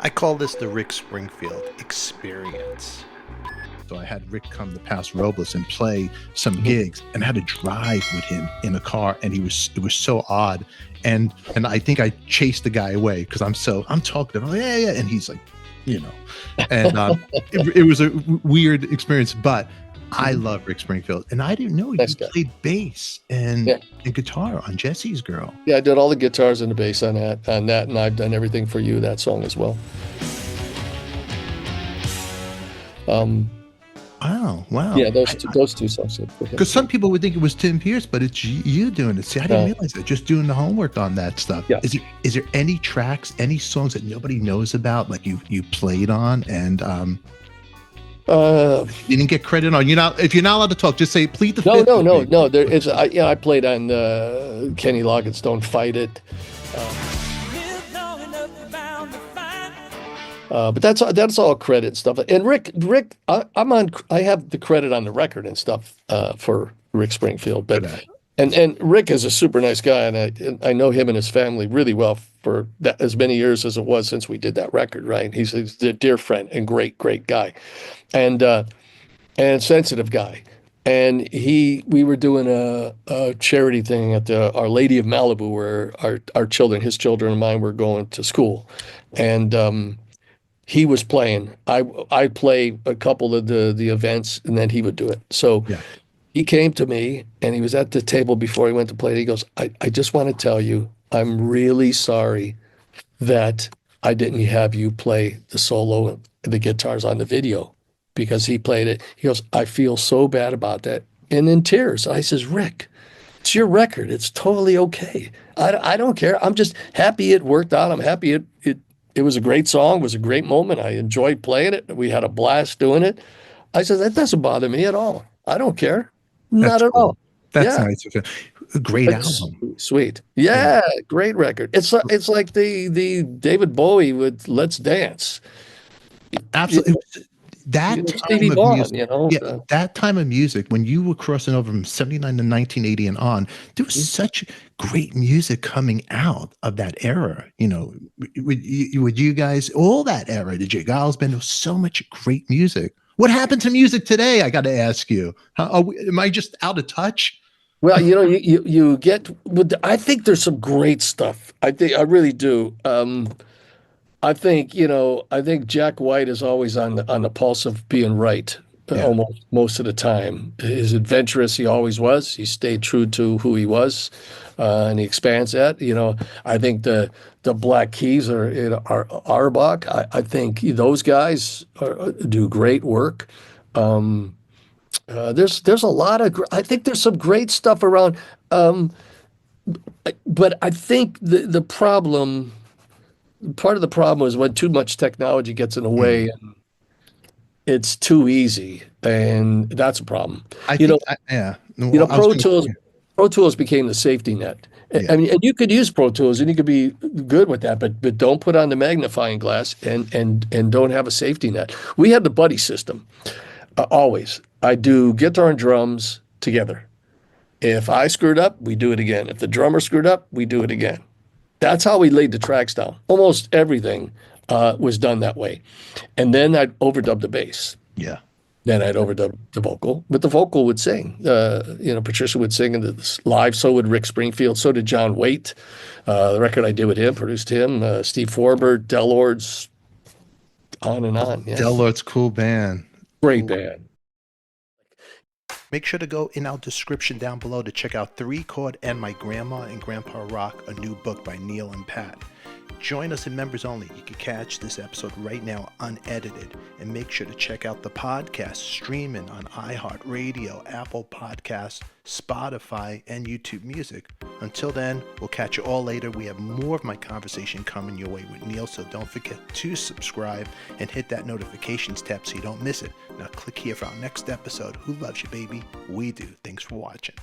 I call this the Rick Springfield experience. So I had Rick come to Paso Robles and play some gigs, and I had to drive with him in a car, and it was so odd. And I think I chased the guy away because I'm talking to him, yeah, and he's like, and it was a weird experience, but I love Rick Springfield, and I didn't know he played bass and guitar on Jesse's Girl. Yeah, I did all the guitars and the bass on that, and I've done everything for you, that song as well. Wow. Yeah, those two songs. Because some people would think it was Tim Pierce, but it's you doing it. See, I didn't realize that. Just doing the homework on that stuff. Yeah. Is there any tracks, any songs that nobody knows about, like you played on, and you didn't get credit on? If you're not allowed to talk, just say plead the fifth. No. There is. I played on Kenny Loggins' "Don't Fight It." But that's all credit stuff. And Rick, I have the credit on the record and stuff for Rick Springfield. But and Rick is a super nice guy, and I know him and his family really well for as many years as it was since we did that record. Right? He's a dear friend and great guy, and sensitive guy. And we were doing a charity thing at the Our Lady of Malibu, where our children, his children and mine, were going to school, and he was playing. I'd play a couple of the events, and then he would do it. So he came to me, and he was at the table before he went to play. He goes, I just want to tell you, I'm really sorry that I didn't have you play the solo and the guitars on the video, because he played it. He goes, I feel so bad about that. And in tears, I says, Rick, it's your record. It's totally okay. I don't care. I'm just happy it worked out. I'm happy it was a great song. It was a great moment. I enjoyed playing it. We had a blast doing it. I said, that doesn't bother me at all. I don't care. Not at all. That's nice. A great album. Sweet. Yeah, great record. It's like the David Bowie with Let's Dance. Absolutely. That time of music, that time of music, when you were crossing over from 79 to 1980 and on, there was such great music coming out of that era. Would you guys, all that era, the J. Giles Band, there was so much great music. What happened to music today? I got to ask you. Am I just out of touch? Well, you get. I think there's some great stuff. I really do. I think Jack White is always on the pulse of being right, almost most of the time. He's adventurous. He always was. He stayed true to who he was, and he expands that. I think the Black Keys are Auerbach. I think those guys do great work. There's a lot of. I think there's some great stuff around. But I think the problem. Part of the problem is when too much technology gets in the way, and it's too easy, and that's a problem. Pro Tools became the safety net. Yeah. I mean, and you could use Pro Tools, and you could be good with that, but don't put on the magnifying glass, and don't have a safety net. We had the buddy system always. I do guitar and drums together. If I screwed up, we do it again. If the drummer screwed up, we do it again. That's how we laid the tracks down. Almost everything was done that way. And then I'd overdub the bass. Yeah. Then I'd overdub the vocal. But the vocal would sing. Patricia would sing in the live. So would Rick Springfield. So did John Waite. The record I did with him, produced him. Steve Forbert, Del Lords, on and on. Yeah. Del Lords, cool band. Great band. Make sure to go in our description down below to check out 3 Chord and My Grandma and Grandpa Rock, a new book by Neil and Pat. Join us in members only. You can catch this episode right now unedited. And make sure to check out the podcast streaming on iHeartRadio, Apple Podcasts, Spotify, and YouTube Music. Until then, we'll catch you all later. We have more of my conversation coming your way with Neil, so don't forget to subscribe and hit that notifications tab so you don't miss it. Now click here for our next episode. Who loves you, baby? We do. Thanks for watching.